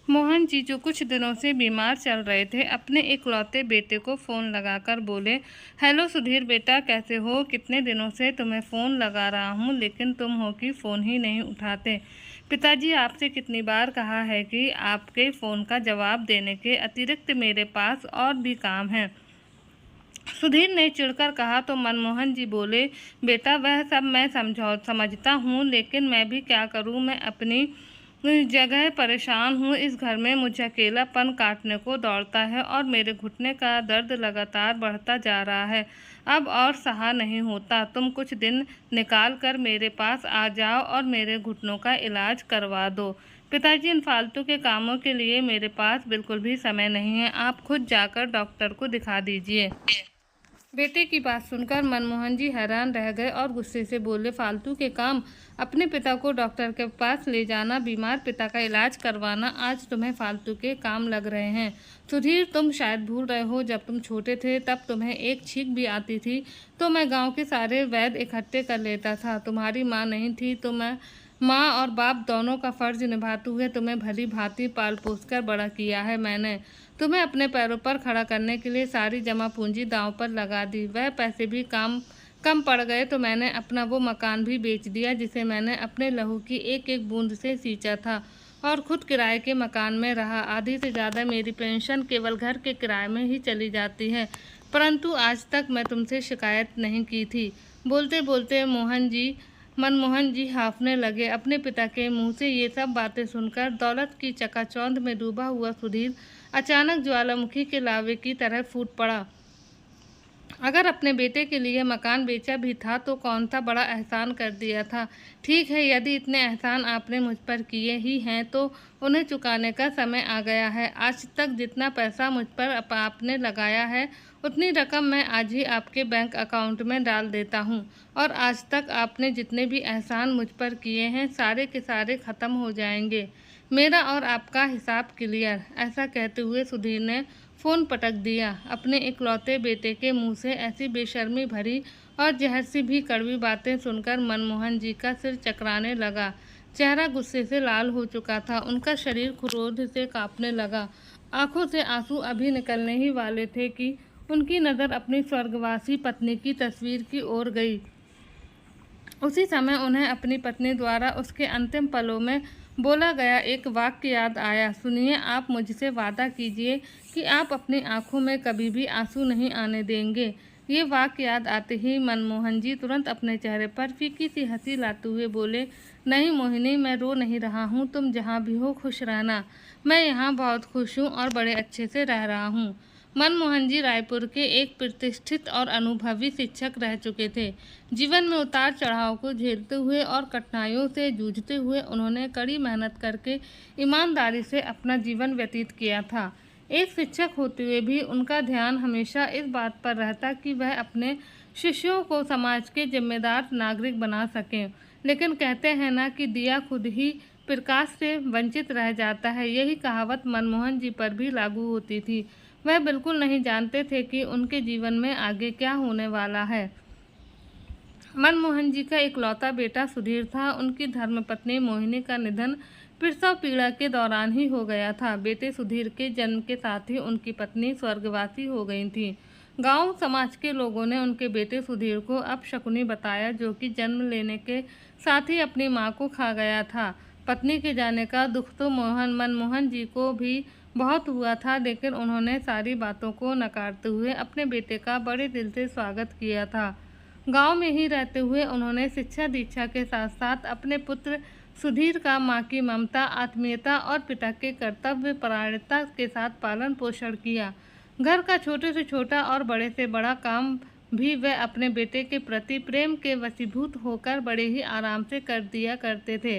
मोहन जी, जो कुछ दिनों से बीमार चल रहे थे, अपने इकलौते बेटे को फ़ोन लगाकर बोले, हेलो सुधीर बेटा, कैसे हो? कितने दिनों से तुम्हें फ़ोन लगा रहा हूँ, लेकिन तुम हो कि फ़ोन ही नहीं उठाते। पिताजी, आपसे कितनी बार कहा है कि आपके फ़ोन का जवाब देने के अतिरिक्त मेरे पास और भी काम है। सुधीर ने चिढ़कर कहा तो मनमोहन जी बोले, बेटा वह सब मैं समझता हूँ, लेकिन मैं भी क्या करूँ। मैं अपनी जगह परेशान हूँ। इस घर में मुझे अकेलापन काटने को दौड़ता है और मेरे घुटने का दर्द लगातार बढ़ता जा रहा है। अब और सहा नहीं होता। तुम कुछ दिन निकाल कर मेरे पास आ जाओ और मेरे घुटनों का इलाज करवा दो। पिताजी, इन फालतू के कामों के लिए मेरे पास बिल्कुल भी समय नहीं है। आप खुद जाकर डॉक्टर को दिखा दीजिए। बेटे की बात सुनकर मनमोहन जी हैरान रह गए और गुस्से से बोले, फालतू के काम? अपने पिता को डॉक्टर के पास ले जाना, बीमार पिता का इलाज करवाना, आज तुम्हें फालतू के काम लग रहे हैं। सुधीर, तुम शायद भूल रहे हो, जब तुम छोटे थे तब तुम्हें एक छींक भी आती थी तो मैं गांव के सारे वैद्य इकट्ठे कर लेता था। तुम्हारी माँ नहीं थी तो मैं माँ और बाप दोनों का फर्ज निभाते हुए तुम्हें भली भांति पाल पोस कर बड़ा किया है। मैंने तुम्हें अपने पैरों पर खड़ा करने के लिए सारी जमा पूंजी दांव पर लगा दी। वह पैसे भी कम पड़ गए तो मैंने अपना वो मकान भी बेच दिया जिसे मैंने अपने लहू की एक एक बूंद से सींचा था, और खुद किराए के मकान में रहा। आधी से ज़्यादा मेरी पेंशन केवल घर के किराए में ही चली जाती है, परंतु आज तक मैं तुमसे शिकायत नहीं की थी। बोलते बोलते मनमोहन जी हाँफने लगे। अपने पिता के मुंह से ये सब बातें सुनकर दौलत की चकाचौंध में डूबा हुआ सुधीर अचानक ज्वालामुखी के लावे की तरह फूट पड़ा। अगर अपने बेटे के लिए मकान बेचा भी था तो कौन सा बड़ा एहसान कर दिया था। ठीक है, यदि इतने एहसान आपने मुझ पर किए ही हैं तो उन्हें चुकाने का समय आ गया है। आज तक जितना पैसा मुझ पर आपने लगाया है, उतनी रकम मैं आज ही आपके बैंक अकाउंट में डाल देता हूँ, और आज तक आपने जितने भी एहसान मुझ पर किए हैं, सारे के सारे ख़त्म हो जाएंगे। मेरा और आपका हिसाब क्लियर। ऐसा कहते हुए सुधीर ने फ़ोन पटक दिया। अपने इकलौते बेटे के मुंह से ऐसी बेशर्मी भरी और जहर सी भी कड़वी बातें सुनकर मनमोहन जी का सिर चकराने लगा। चेहरा गुस्से से लाल हो चुका था। उनका शरीर क्रोध से कांपने लगा। आंखों से आंसू अभी निकलने ही वाले थे कि उनकी नज़र अपनी स्वर्गवासी पत्नी की तस्वीर की ओर गई। उसी समय उन्हें अपनी पत्नी द्वारा उसके अंतिम पलों में बोला गया एक वाक्य याद आया। सुनिए, आप मुझसे वादा कीजिए कि आप अपनी आंखों में कभी भी आंसू नहीं आने देंगे। ये वाक्य याद आते ही मनमोहन जी तुरंत अपने चेहरे पर फीकी सी हंसी लाते हुए बोले, नहीं मोहिनी, मैं रो नहीं रहा हूँ। तुम जहाँ भी हो खुश रहना। मैं यहाँ बहुत खुश हूँ और बड़े अच्छे से रह रहा हूँ। मनमोहन जी रायपुर के एक प्रतिष्ठित और अनुभवी शिक्षक रह चुके थे। जीवन में उतार चढ़ाव को झेलते हुए और कठिनाइयों से जूझते हुए उन्होंने कड़ी मेहनत करके ईमानदारी से अपना जीवन व्यतीत किया था। एक शिक्षक होते हुए भी उनका ध्यान हमेशा इस बात पर रहता कि वह अपने शिष्यों को समाज के जिम्मेदार नागरिक बना सकें। लेकिन कहते हैं ना कि दिया खुद ही प्रकाश से वंचित रह जाता है। यही कहावत मनमोहन जी पर भी लागू होती थी। वह बिल्कुल नहीं जानते थे कि उनके जीवन में आगे क्या होने वाला है। मनमोहन जी का इकलौता बेटा सुधीर था। उनकी धर्मपत्नी मोहिनी का निधन प्रसव पीड़ा के दौरान ही हो गया था। बेटे सुधीर के जन्म के साथ ही उनकी पत्नी स्वर्गवासी हो गई थी। गांव समाज के लोगों ने उनके बेटे सुधीर को अपशकुनी बताया, जो कि जन्म लेने के साथ ही अपनी मां को खा गया था। पत्नी के जाने का दुख तो मनमोहन जी को भी बहुत हुआ था, लेकिन उन्होंने सारी बातों को नकारते हुए अपने बेटे का बड़े दिल से स्वागत किया था। गांव में ही रहते हुए उन्होंने शिक्षा दीक्षा के साथ साथ अपने पुत्र सुधीर का मां की ममता, आत्मीयता और पिता के कर्तव्य परायणता के साथ पालन पोषण किया। घर का छोटे से छोटा और बड़े से बड़ा काम भी वह अपने बेटे के प्रति प्रेम के वशीभूत होकर बड़े ही आराम से कर दिया करते थे।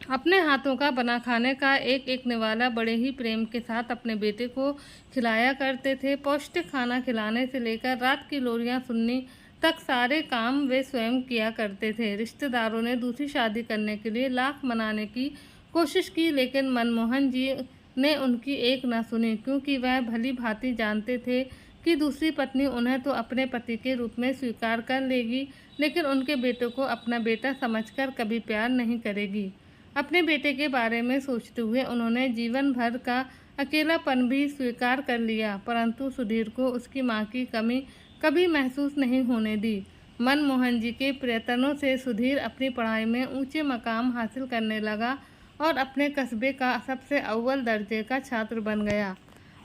अपने हाथों का बना खाने का एक एक निवाला बड़े ही प्रेम के साथ अपने बेटे को खिलाया करते थे। पौष्टिक खाना खिलाने से लेकर रात की लोरियां सुनने तक सारे काम वे स्वयं किया करते थे। रिश्तेदारों ने दूसरी शादी करने के लिए लाख मनाने की कोशिश की, लेकिन मनमोहन जी ने उनकी एक न सुनी, क्योंकि वह भली भांति जानते थे कि दूसरी पत्नी उन्हें तो अपने पति के रूप में स्वीकार कर लेगी, लेकिन उनके बेटे को अपना बेटा समझकर कभी प्यार नहीं करेगी। अपने बेटे के बारे में सोचते हुए उन्होंने जीवन भर का अकेलापन भी स्वीकार कर लिया, परंतु सुधीर को उसकी माँ की कमी कभी महसूस नहीं होने दी। मनमोहन जी के प्रयत्नों से सुधीर अपनी पढ़ाई में ऊंचे मकाम हासिल करने लगा और अपने कस्बे का सबसे अव्वल दर्जे का छात्र बन गया।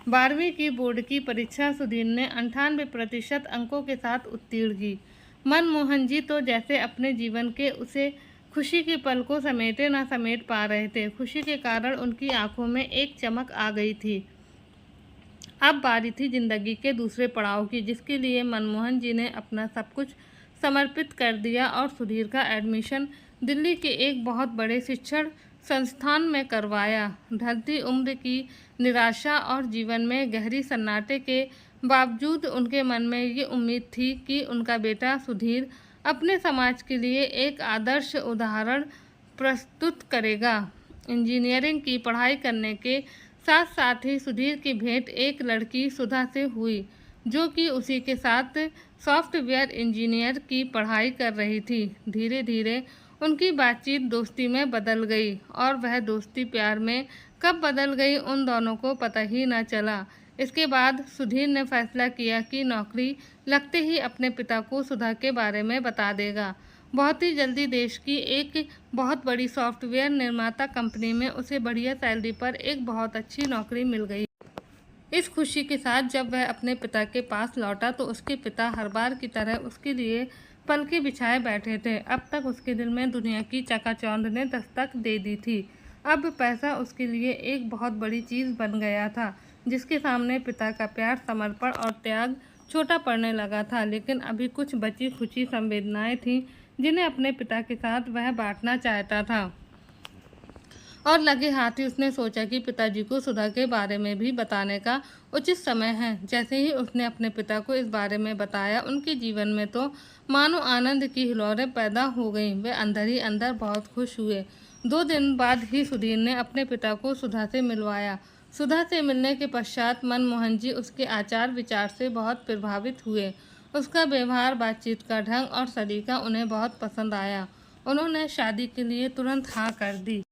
12वीं की बोर्ड की परीक्षा सुधीर ने 98% अंकों के साथ उत्तीर्ण की। मनमोहन जी तो जैसे अपने जीवन के उसे खुशी के पल को समेटे ना समेट पा रहे थे। खुशी के कारण उनकी आंखों में एक चमक आ गई थी। अब बारी थी जिंदगी के दूसरे पड़ाव की, जिसके लिए मनमोहन जी ने अपना सब कुछ समर्पित कर दिया और सुधीर का एडमिशन दिल्ली के एक बहुत बड़े शिक्षण संस्थान में करवाया। ढलती उम्र की निराशा और जीवन में गहरी सन्नाटे के बावजूद उनके मन में ये उम्मीद थी कि उनका बेटा सुधीर अपने समाज के लिए एक आदर्श उदाहरण प्रस्तुत करेगा। इंजीनियरिंग की पढ़ाई करने के साथ साथ ही सुधीर की भेंट एक लड़की सुधा से हुई, जो कि उसी के साथ सॉफ्टवेयर इंजीनियर की पढ़ाई कर रही थी। धीरे धीरे उनकी बातचीत दोस्ती में बदल गई और वह दोस्ती प्यार में कब बदल गई उन दोनों को पता ही न चला। इसके बाद सुधीर ने फैसला किया कि नौकरी लगते ही अपने पिता को सुधा के बारे में बता देगा। बहुत ही जल्दी देश की एक बहुत बड़ी सॉफ्टवेयर निर्माता कंपनी में उसे बढ़िया सैलरी पर एक बहुत अच्छी नौकरी मिल गई। इस खुशी के साथ जब वह अपने पिता के पास लौटा तो उसके पिता हर बार की तरह उसके लिए पलके बिछाए बैठे थे। अब तक उसके दिल में दुनिया की चकाचौंध ने दस्तक दे दी थी। अब पैसा उसके लिए एक बहुत बड़ी चीज़ बन गया था, जिसके सामने पिता का प्यार, समर्पण और त्याग छोटा पड़ने लगा था। लेकिन अभी कुछ बची खुची संवेदनाएं थीं जिन्हें अपने पिता के साथ वह बांटना चाहता था। और लगे हाथ ही उसने सोचा कि पिताजी को सुधा के बारे में भी बताने का उचित समय है। जैसे ही उसने अपने पिता को इस बारे में बताया, उनके जीवन में तो मानो आनंद की हिलोरें पैदा हो गईं। वे अंदर ही अंदर बहुत खुश हुए। 2 दिन बाद ही सुधीर ने अपने पिता को सुधा से मिलवाया। सुधा से मिलने के पश्चात मनमोहन जी उसके आचार विचार से बहुत प्रभावित हुए। उसका व्यवहार, बातचीत का ढंग और सलीका उन्हें बहुत पसंद आया। उन्होंने शादी के लिए तुरंत हाँ कर दी।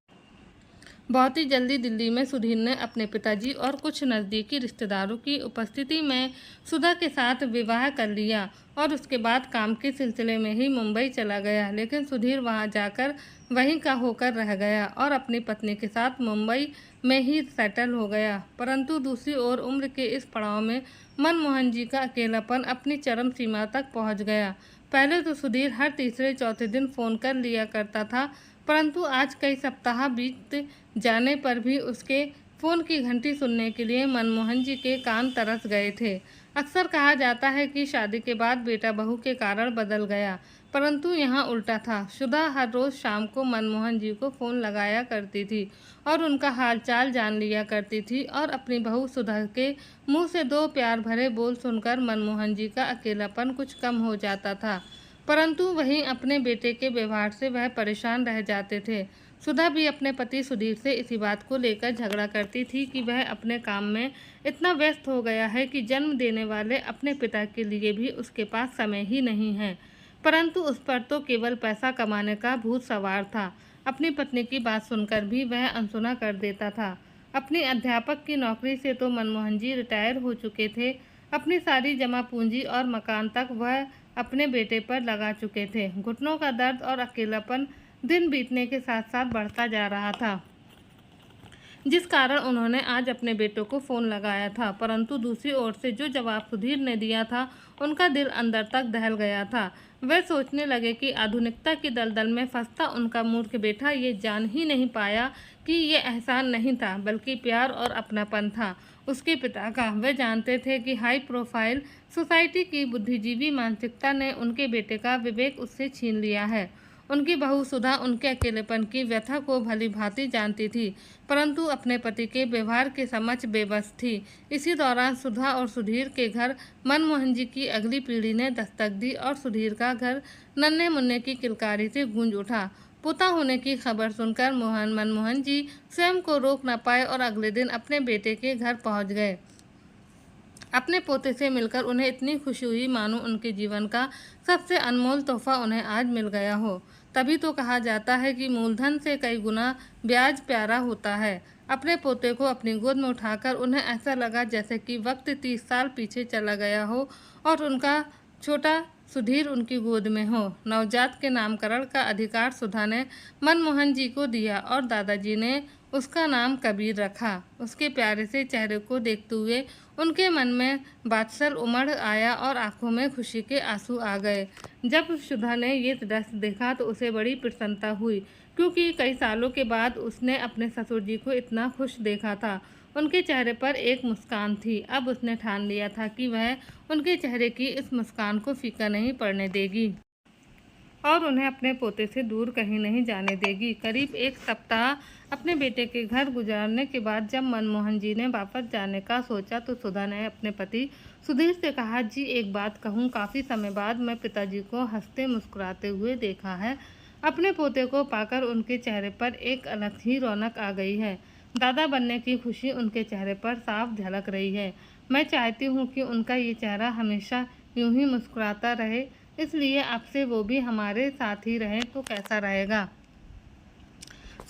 बहुत ही जल्दी दिल्ली में सुधीर ने अपने पिताजी और कुछ नज़दीकी रिश्तेदारों की उपस्थिति में सुधा के साथ विवाह कर लिया और उसके बाद काम के सिलसिले में ही मुंबई चला गया। लेकिन सुधीर वहां जाकर वहीं का होकर रह गया और अपनी पत्नी के साथ मुंबई में ही सेटल हो गया। परंतु दूसरी ओर उम्र के इस पड़ाव में मनमोहन जी का अकेलापन अपनी चरम सीमा तक पहुँच गया। पहले तो सुधीर हर तीसरे चौथे दिन फ़ोन कर लिया करता था, परंतु आज कई सप्ताह बीत जाने पर भी उसके फ़ोन की घंटी सुनने के लिए मनमोहन जी के कान तरस गए थे। अक्सर कहा जाता है कि शादी के बाद बेटा बहू के कारण बदल गया, परंतु यहाँ उल्टा था। सुधा हर रोज़ शाम को मनमोहन जी को फ़ोन लगाया करती थी और उनका हालचाल जान लिया करती थी और अपनी बहू सुधा के मुँह से 2 प्यार भरे बोल सुनकर मनमोहन जी का अकेलापन कुछ कम हो जाता था। परंतु वहीं अपने बेटे के व्यवहार से वह परेशान रह जाते थे। सुधा भी अपने पति सुधीर से इसी बात को लेकर झगड़ा करती थी कि वह अपने काम में इतना व्यस्त हो गया है कि जन्म देने वाले अपने पिता के लिए भी उसके पास समय ही नहीं है। परंतु उस पर तो केवल पैसा कमाने का भूत सवार था। अपनी पत्नी की बात सुनकर भी वह अनसुना कर देता था। अपनी अध्यापक की नौकरी से तो मनमोहन जी रिटायर हो चुके थे। अपनी सारी जमा पूंजी और मकान तक वह अपने बेटे पर लगा चुके थे। घुटनों का दर्द और अकेलापन दिन बीतने के साथ साथ बढ़ता जा रहा था, जिस कारण उन्होंने आज अपने बेटों को फ़ोन लगाया था। परंतु दूसरी ओर से जो जवाब सुधीर ने दिया था, उनका दिल अंदर तक दहल गया था। वे सोचने लगे कि आधुनिकता की दलदल में फंसता उनका मूर्ख बेटा ये जान ही नहीं पाया कि ये एहसान नहीं था, बल्कि प्यार और अपनापन था उसके पिता का। वे जानते थे कि हाई प्रोफाइल सोसाइटी की बुद्धिजीवी मानसिकता ने उनके बेटे का विवेक उससे छीन लिया है। उनकी बहू सुधा उनके अकेलेपन की व्यथा को भली भांति जानती थी, परंतु अपने पति के व्यवहार के समक्ष बेबस थी। इसी दौरान सुधा और सुधीर के घर मनमोहन जी की अगली पीढ़ी ने दस्तक दी और सुधीर का घर नन्हे मुन्ने की किलकारी से गूंज उठा। पोता होने की खबर सुनकर मनमोहन जी स्वयं को रोक न पाए और अगले दिन अपने बेटे के घर पहुंच गए। अपने पोते से मिलकर उन्हें इतनी खुशी हुई मानो उनके जीवन का सबसे अनमोल तोहफा उन्हें आज मिल गया हो। तभी तो कहा जाता है कि मूलधन से कई गुना ब्याज प्यारा होता है। अपने पोते को अपनी गोद में उठाकर उन्हें ऐसा लगा जैसे कि वक्त 30 साल पीछे चला गया हो और उनका छोटा सुधीर उनकी गोद में हो। नवजात के नामकरण का अधिकार सुधा ने मनमोहन जी को दिया और दादाजी ने उसका नाम कबीर रखा। उसके प्यारे से चेहरे को देखते हुए उनके मन में बात्सल उमड़ आया और आंखों में खुशी के आंसू आ गए। जब सुधा ने ये दृश्य देखा तो उसे बड़ी प्रसन्नता हुई, क्योंकि कई सालों के बाद उसने अपने ससुर जी को इतना खुश देखा था। उनके चेहरे पर एक मुस्कान थी। अब उसने ठान लिया था कि वह उनके चेहरे की इस मुस्कान को फीका नहीं पड़ने देगी और उन्हें अपने पोते से दूर कहीं नहीं जाने देगी। करीब 1 सप्ताह अपने बेटे के घर गुजारने के बाद जब मनमोहन जी ने वापस जाने का सोचा तो सुधा ने अपने पति सुधीर से कहा, जी एक बात कहूँ, काफ़ी समय बाद मैं पिताजी को हंसते मुस्कुराते हुए देखा है। अपने पोते को पाकर उनके चेहरे पर एक अलग ही रौनक आ गई है। दादा बनने की खुशी उनके चेहरे पर साफ झलक रही है। मैं चाहती हूँ कि उनका ये चेहरा हमेशा यूं ही मुस्कुराता रहे, इसलिए आपसे वो भी हमारे साथ ही रहे तो कैसा रहेगा।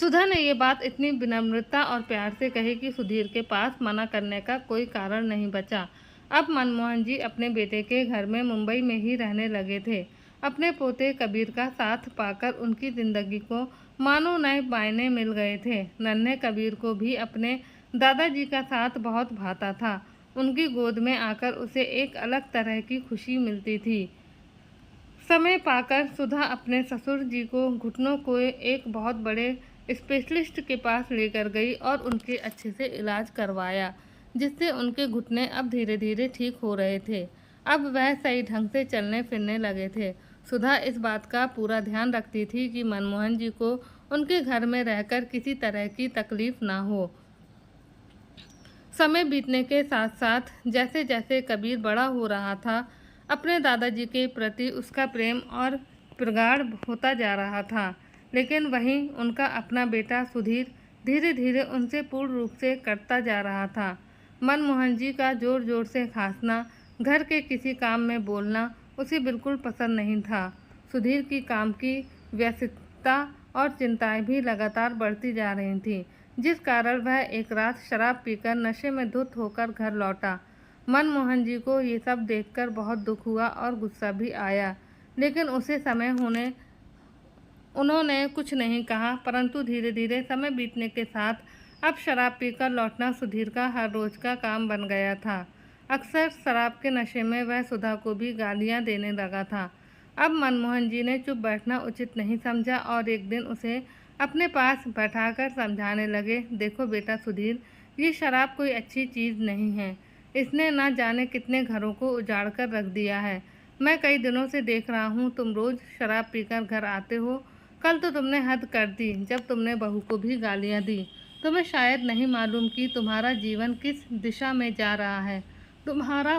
सुधा ने ये बात इतनी विनम्रता और प्यार से कही कि सुधीर के पास मना करने का कोई कारण नहीं बचा। अब मनमोहन जी अपने बेटे के घर में मुंबई में ही रहने लगे थे। अपने पोते कबीर का साथ पाकर उनकी ज़िंदगी को मानो नए मायने मिल गए थे। नन्हे कबीर को भी अपने दादाजी का साथ बहुत भाता था। उनकी गोद में आकर उसे एक अलग तरह की खुशी मिलती थी। समय पाकर सुधा अपने ससुर जी को घुटनों को एक बहुत बड़े स्पेशलिस्ट के पास लेकर गई और उनके अच्छे से इलाज करवाया, जिससे उनके घुटने अब धीरे धीरे ठीक हो रहे थे। अब वह सही ढंग से चलने फिरने लगे थे। सुधा इस बात का पूरा ध्यान रखती थी कि मनमोहन जी को उनके घर में रहकर किसी तरह की तकलीफ ना हो। समय बीतने के साथ साथ जैसे जैसे कबीर बड़ा हो रहा था, अपने दादाजी के प्रति उसका प्रेम और प्रगाढ़ होता जा रहा था। लेकिन वहीं उनका अपना बेटा सुधीर धीरे धीरे उनसे पूर्ण रूप से कटता जा रहा था। मनमोहन जी का जोर जोर से खांसना, घर के किसी काम में बोलना उसे बिल्कुल पसंद नहीं था। सुधीर की काम की व्यस्तता और चिंताएं भी लगातार बढ़ती जा रही थीं, जिस कारण वह एक रात शराब पीकर नशे में धुत होकर घर लौटा। मनमोहन जी को ये सब देखकर बहुत दुख हुआ और गुस्सा भी आया, लेकिन उसे समय होने उन्होंने कुछ नहीं कहा। परंतु धीरे धीरे समय बीतने के साथ अब शराब पीकर लौटना सुधीर का हर रोज का काम बन गया था। अक्सर शराब के नशे में वह सुधा को भी गालियां देने लगा था। अब मनमोहन जी ने चुप बैठना उचित नहीं समझा और एक दिन उसे अपने पास बैठाकर समझाने लगे, देखो बेटा सुधीर, ये शराब कोई अच्छी चीज़ नहीं है। इसने ना जाने कितने घरों को उजाड़ कर रख दिया है। मैं कई दिनों से देख रहा हूँ तुम रोज़ शराब पीकर घर आते हो। कल तो तुमने हद कर दी जब तुमने बहू को भी गालियाँ दी। तुम्हें शायद नहीं मालूम कि तुम्हारा जीवन किस दिशा में जा रहा है। तुम्हारा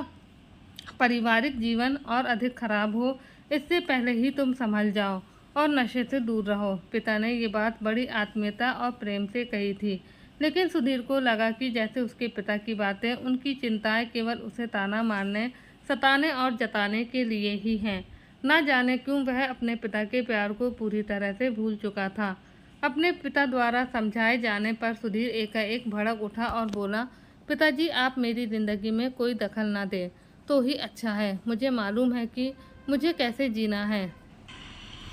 पारिवारिक जीवन और अधिक खराब हो, इससे पहले ही तुम संभल जाओ और नशे से दूर रहो। पिता ने ये बात बड़ी आत्मीयता और प्रेम से कही थी, लेकिन सुधीर को लगा कि जैसे उसके पिता की बातें, उनकी चिंताएं केवल उसे ताना मारने, सताने और जताने के लिए ही हैं। ना जाने क्यों वह अपने पिता के प्यार को पूरी तरह से भूल चुका था। अपने पिता द्वारा समझाए जाने पर सुधीर एकाएक भड़क उठा और बोला, पिताजी आप मेरी ज़िंदगी में कोई दखल ना दें तो ही अच्छा है। मुझे मालूम है कि मुझे कैसे जीना है,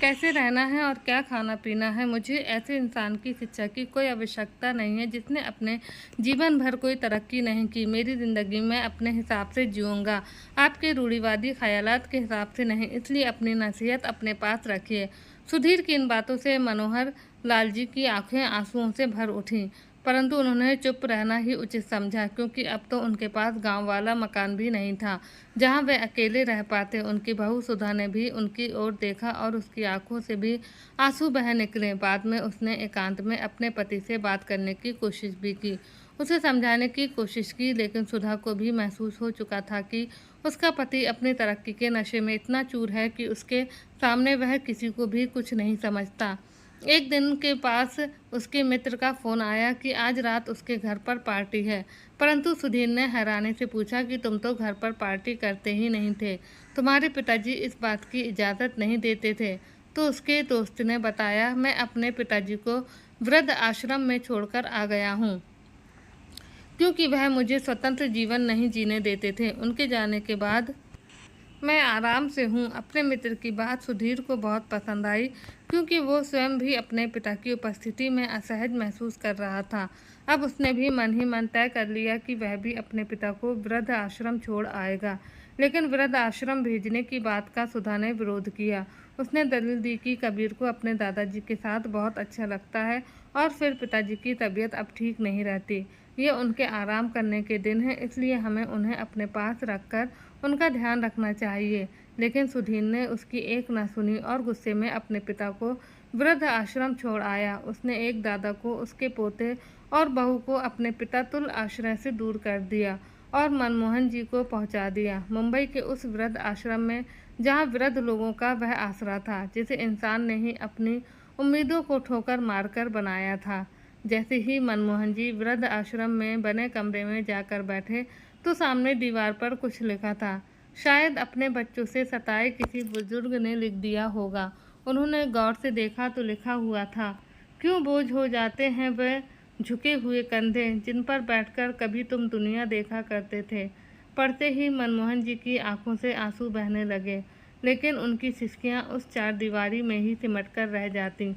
कैसे रहना है और क्या खाना पीना है। मुझे ऐसे इंसान की शिक्षा की कोई आवश्यकता नहीं है जिसने अपने जीवन भर कोई तरक्की नहीं की। मेरी ज़िंदगी मैं अपने हिसाब से जीऊँगा, आपके रूढ़िवादी ख्यालात के हिसाब से नहीं। इसलिए अपनी नसीहत अपने पास रखिए। सुधीर की इन बातों से मनोहर लाल जी की आंखें आंसुओं से भर उठीं, परंतु उन्होंने चुप रहना ही उचित समझा, क्योंकि अब तो उनके पास गांव वाला मकान भी नहीं था जहां वे अकेले रह पाते। उनकी बहू सुधा ने भी उनकी ओर देखा और उसकी आंखों से भी आंसू बह निकले। बाद में उसने एकांत में अपने पति से बात करने की कोशिश भी की, उसे समझाने की कोशिश की, लेकिन सुधा को भी महसूस हो चुका था कि उसका पति अपनी तरक्की के नशे में इतना चूर है कि उसके सामने वह किसी को भी कुछ नहीं समझता। एक दिन के पास उसके मित्र का फ़ोन आया कि आज रात उसके घर पर पार्टी है, परंतु सुधीर ने हैरानी से पूछा कि तुम तो घर पर पार्टी करते ही नहीं थे, तुम्हारे पिताजी इस बात की इजाज़त नहीं देते थे। तो उसके दोस्त ने बताया, मैं अपने पिताजी को वृद्ध आश्रम में छोड़कर आ गया हूँ, क्योंकि वह मुझे स्वतंत्र जीवन नहीं जीने देते थे। उनके जाने के बाद मैं आराम से हूँ। अपने मित्र की बात सुधीर को बहुत पसंद आई, क्योंकि वो स्वयं भी अपने पिता की उपस्थिति में असहज महसूस कर रहा था। अब उसने भी मन ही मन तय कर लिया कि वह भी अपने पिता को वृद्ध आश्रम छोड़ आएगा। लेकिन वृद्ध आश्रम भेजने की बात का सुधा ने विरोध किया। उसने दलील दी कि कबीर को अपने दादाजी के साथ बहुत अच्छा लगता है, और फिर पिताजी की तबीयत अब ठीक नहीं रहती। ये उनके आराम करने के दिन हैं, इसलिए हमें उन्हें अपने पास रखकर उनका ध्यान रखना चाहिए। लेकिन सुधीर ने उसकी एक न सुनी और गुस्से में अपने पिता को वृद्ध आश्रम छोड़ आया। उसने एक दादा को, उसके पोते और बहू को अपने पिता तुल्य आश्रय से दूर कर दिया और मनमोहन जी को पहुंचा दिया, मुंबई के उस वृद्ध आश्रम में जहां वृद्ध लोगों का वह आसरा था, जिसे इंसान ने ही अपनी उम्मीदों को ठोकर मारकर बनाया था। जैसे ही मनमोहन जी वृद्ध आश्रम में बने कमरे में जाकर बैठे, तो सामने दीवार पर कुछ लिखा था। शायद अपने बच्चों से सताए किसी बुजुर्ग ने लिख दिया होगा। उन्होंने गौर से देखा तो लिखा हुआ था, क्यों बोझ हो जाते हैं वे झुके हुए कंधे, जिन पर बैठकर कभी तुम दुनिया देखा करते थे। पढ़ते ही मनमोहन जी की आंखों से आंसू बहने लगे, लेकिन उनकी सिसकियां उस चारदीवारी में ही सिमटकर रह जाती।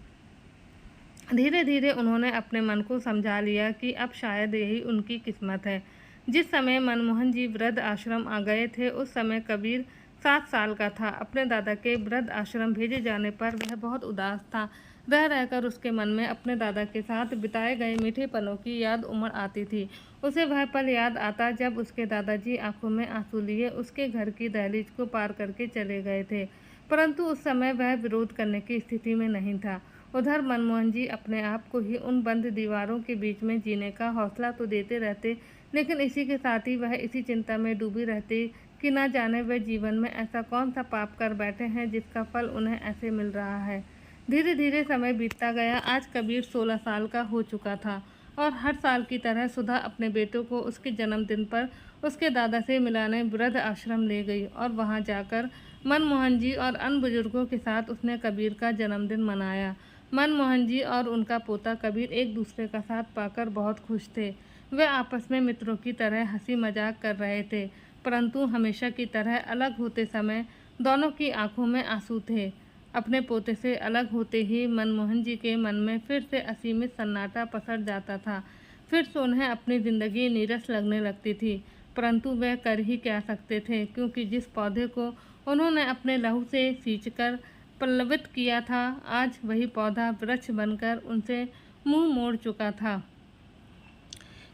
धीरे धीरे उन्होंने अपने मन को समझा लिया कि अब शायद यही उनकी किस्मत है। जिस समय मनमोहन जी वृद्ध आश्रम आ गए थे, उस समय कबीर 7 साल का था। अपने दादा के वृद्ध आश्रम भेजे जाने पर वह बहुत उदास था। रह रहकर उसके मन में अपने दादा के साथ बिताए गए मीठे पलों की याद उमड़ आती थी। उसे वह पल याद आता जब उसके दादाजी आंखों में आंसू लिए उसके घर की दहलीज को पार करके चले गए थे, परंतु उस समय वह विरोध करने की स्थिति में नहीं था। उधर मनमोहन जी अपने आप को ही उन बंद दीवारों के बीच में जीने का हौसला तो देते रहते, लेकिन इसी के साथ ही वह इसी चिंता में डूबी रहती कि न जाने वह जीवन में ऐसा कौन सा पाप कर बैठे हैं जिसका फल उन्हें ऐसे मिल रहा है। धीरे धीरे समय बीतता गया। आज कबीर 16 साल का हो चुका था, और हर साल की तरह सुधा अपने बेटों को उसके जन्मदिन पर उसके दादा से मिलाने वृद्ध आश्रम ले गई, और वहां जाकर मनमोहन जी और अन्य बुजुर्गों के साथ उसने कबीर का जन्मदिन मनाया। मनमोहन जी और उनका पोता कबीर एक दूसरे का साथ पाकर बहुत खुश थे। वे आपस में मित्रों की तरह हंसी मजाक कर रहे थे, परंतु हमेशा की तरह अलग होते समय दोनों की आंखों में आंसू थे। अपने पोते से अलग होते ही मनमोहन जी के मन में फिर से असीमित सन्नाटा पसर जाता था। फिर से उन्हें अपनी ज़िंदगी नीरस लगने लगती थी, परंतु वह कर ही क्या सकते थे, क्योंकि जिस पौधे को उन्होंने अपने लहू से सींचकर पल्लवित किया था, आज वही पौधा वृक्ष बनकर उनसे मुंह मोड़ चुका था।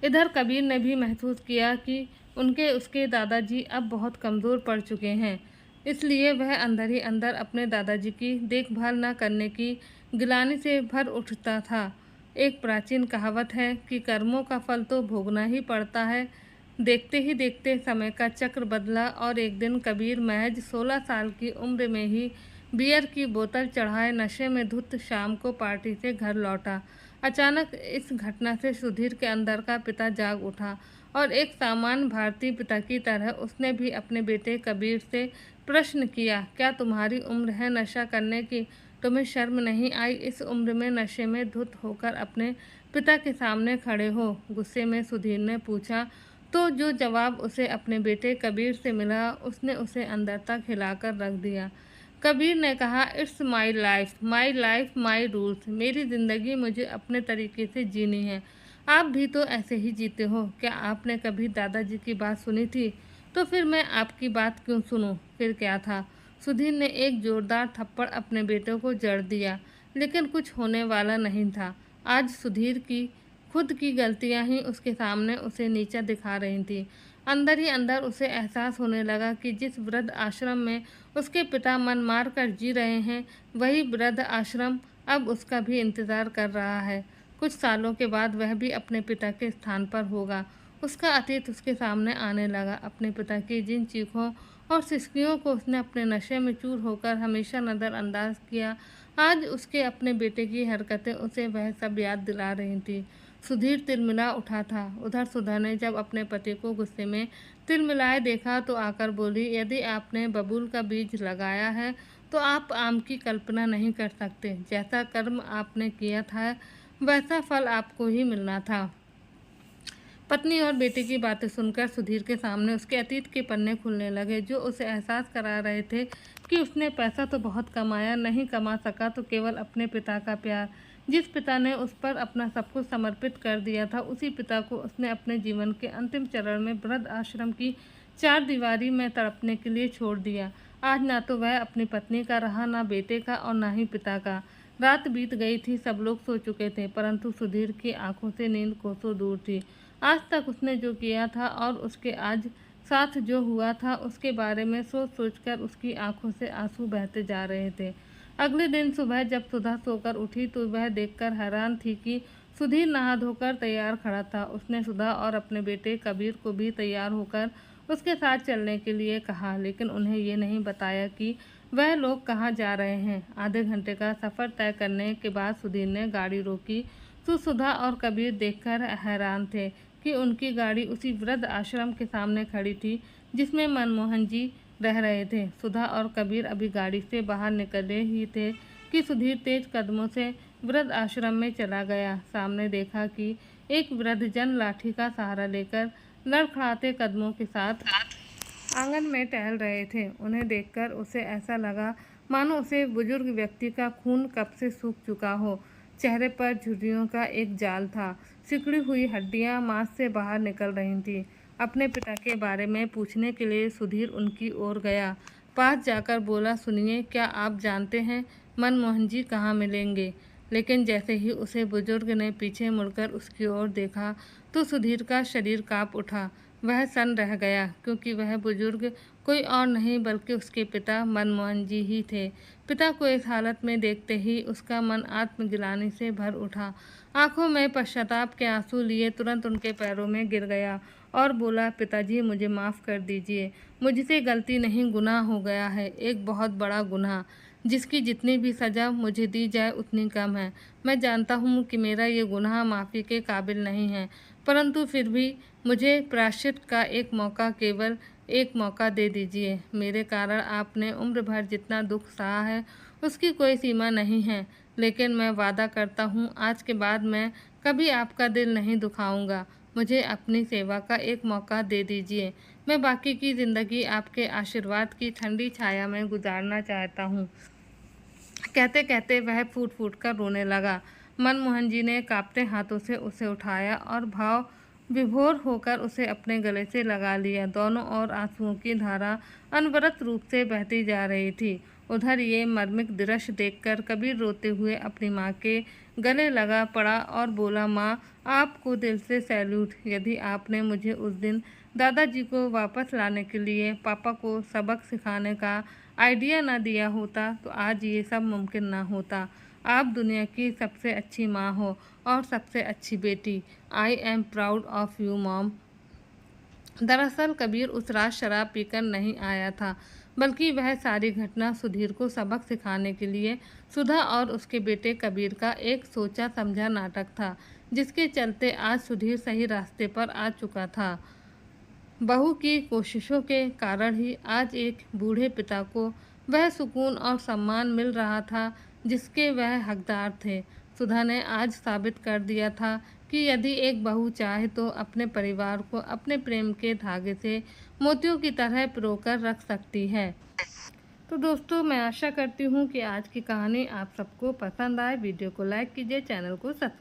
इधर कबीर ने भी महसूस किया कि उसके दादाजी अब बहुत कमज़ोर पड़ चुके हैं, इसलिए वह अंदर ही अंदर अपने दादाजी की देखभाल न करने की गिलानी से भर उठता था। एक प्राचीन कहावत है कि कर्मों का फल तो भोगना ही पड़ता है। देखते ही देखते समय का चक्र बदला, और एक दिन कबीर महज 16 साल की उम्र में ही बियर की बोतल चढ़ाए नशे में धुत शाम को पार्टी से घर लौटा। अचानक इस घटना से सुधीर के अंदर का पिता जाग उठा, और एक सामान्य भारतीय पिता की तरह उसने भी अपने बेटे कबीर से प्रश्न किया, क्या तुम्हारी उम्र है नशा करने की? तुम्हें शर्म नहीं आई इस उम्र में नशे में धुत होकर अपने पिता के सामने खड़े हो? गुस्से में सुधीर ने पूछा, तो जो जवाब उसे अपने बेटे कबीर से मिला उसने उसे अंदर तक हिलाकर रख दिया। कबीर ने कहा, it's my life my rules. मेरी ज़िंदगी मुझे अपने तरीके से जीनी है। आप भी तो ऐसे ही जीते हो। क्या आपने कभी दादाजी की बात सुनी थी? तो फिर मैं आपकी बात क्यों सुनूं? फिर क्या था? सुधीर ने एक जोरदार थप्पड़ अपने बेटे को जड़ दिया, लेकिन कुछ होने वाला नहीं था। आज सुधीर की खुद की गलतियां ही उसके सामने उसे नीचा दिखा रही थी। अंदर ही अंदर उसे एहसास होने लगा कि जिस वृद्ध आश्रम में उसके पिता मन मार कर जी रहे हैं, वही वृद्ध आश्रम अब उसका भी इंतज़ार कर रहा है। कुछ सालों के बाद वह भी अपने पिता के स्थान पर होगा। उसका अतीत उसके सामने आने लगा। अपने पिता की जिन चीखों और सिसकियों को उसने अपने नशे में चूर होकर हमेशा नज़रअंदाज किया, आज उसके अपने बेटे की हरकतें उसे वह सब याद दिला रही थी। सुधीर तिलमिला उठा था। उधर सुधा ने जब अपने पति को गुस्से में तिलमिलाए देखा तो आकर बोली, यदि आपने बबूल का बीज लगाया है तो आप आम की कल्पना नहीं कर सकते। जैसा कर्म आपने किया था वैसा फल आपको ही मिलना था। पत्नी और बेटे की बातें सुनकर सुधीर के सामने उसके अतीत के पन्ने खुलने लगे, जो उसे एहसास करा रहे थे कि उसने पैसा तो बहुत कमाया, नहीं कमा सका तो केवल अपने पिता का प्यार। जिस पिता ने उस पर अपना सब कुछ समर्पित कर दिया था, उसी पिता को उसने अपने जीवन के अंतिम चरण में वृद्ध आश्रम की चार दीवारी में तड़पने के लिए छोड़ दिया। आज ना तो वह अपनी पत्नी का रहा, ना बेटे का और ना ही पिता का। रात बीत गई थी, सब लोग सो चुके थे, परंतु सुधीर की आंखों से नींद कोसों दूर थी। आज तक उसने जो किया था और उसके आज साथ जो हुआ था, उसके बारे में सोच सोचकर उसकी आंखों से आंसू बहते जा रहे थे। अगले दिन सुबह जब सुधा सोकर उठी तो वह देखकर हैरान थी कि सुधीर नहा धोकर तैयार खड़ा था। उसने सुधा और अपने बेटे कबीर को भी तैयार होकर उसके साथ चलने के लिए कहा, लेकिन उन्हें ये नहीं बताया कि वह लोग कहाँ जा रहे हैं। आधे घंटे का सफ़र तय करने के बाद सुधीर ने गाड़ी रोकी तो सुधा और कबीर देखकर हैरान थे कि उनकी गाड़ी उसी वृद्ध आश्रम के सामने खड़ी थी जिसमें मनमोहन जी रह रहे थे। सुधा और कबीर अभी गाड़ी से बाहर निकले ही थे कि सुधीर तेज कदमों से वृद्ध आश्रम में चला गया। सामने देखा कि एक वृद्धजन लाठी का सहारा लेकर लड़खड़ाते कदमों के साथ आंगन में टहल रहे थे। उन्हें देखकर उसे ऐसा लगा मानो उसे बुजुर्ग व्यक्ति का खून कब से सूख चुका हो। चेहरे पर झुर्रियों का एक जाल था, सिकुड़ी हुई हड्डियां मांस से बाहर निकल रही थीं। अपने पिता के बारे में पूछने के लिए सुधीर उनकी ओर गया। पास जाकर बोला, सुनिए, क्या आप जानते हैं मनमोहन जी कहाँ मिलेंगे? लेकिन जैसे ही उसे बुजुर्ग ने पीछे मुड़कर उसकी ओर देखा तो सुधीर का शरीर कांप उठा। वह सन्न रह गया, क्योंकि वह बुजुर्ग कोई और नहीं बल्कि उसके पिता मनमोहन जी ही थे। पिता को इस हालत में देखते ही उसका मन आत्मग्लानि से भर उठा। आंखों में पश्चाताप के आंसू लिए तुरंत उनके पैरों में गिर गया और बोला, पिताजी, मुझे माफ़ कर दीजिए। मुझसे गलती नहीं, गुनाह हो गया है, एक बहुत बड़ा गुनाह, जिसकी जितनी भी सज़ा मुझे दी जाए उतनी कम है। मैं जानता हूँ कि मेरा ये गुनाह माफ़ी के काबिल नहीं है, परंतु फिर भी मुझे प्रायश्चित का एक मौका, केवल एक मौका दे दीजिए। मेरे कारण आपने उम्र भर जितना दुख सहा है उसकी कोई सीमा नहीं है, लेकिन मैं वादा करता हूँ आज के बाद मैं कभी आपका दिल नहीं दुखाऊंगा। मुझे अपनी सेवा का एक मौका दे दीजिए। मैं बाकी की ज़िंदगी आपके आशीर्वाद की ठंडी छाया में गुजारना चाहता हूँ। कहते कहते वह फूट फूट कर रोने लगा। मनमोहन जी ने कांपते हाथों से उसे उठाया और भाव विभोर होकर उसे अपने गले से लगा लिया। दोनों ओर आंसुओं की धारा अनवरत रूप से बहती जा रही थी। उधर ये मर्मिक दृश्य देखकर कबीर रोते हुए अपनी माँ के गले लगा पड़ा और बोला, माँ, आपको दिल से सैल्यूट। यदि आपने मुझे उस दिन दादाजी को वापस लाने के लिए पापा को सबक सिखाने का आइडिया ना दिया होता तो आज ये सब मुमकिन ना होता। आप दुनिया की सबसे अच्छी माँ हो और सबसे अच्छी बेटी। I am proud of you mom. दरअसल कबीर उस रात शराब पीकर नहीं आया था, बल्कि वह सारी घटना सुधीर को सबक सिखाने के लिए सुधा और उसके बेटे कबीर का एक सोचा समझा नाटक था, जिसके चलते आज सुधीर सही रास्ते पर आ चुका था। बहू की कोशिशों के कारण ही आज एक बूढ़े पिता को वह सुकून और सम्मान मिल रहा था जिसके वह हकदार थे। सुधा ने आज साबित कर दिया था कि यदि एक बहू चाहे तो अपने परिवार को अपने प्रेम के धागे से मोतियों की तरह पिरोकर रख सकती है। तो दोस्तों, मैं आशा करती हूँ कि आज की कहानी आप सबको पसंद आए। वीडियो को लाइक कीजिए, चैनल को सब्सक्राइब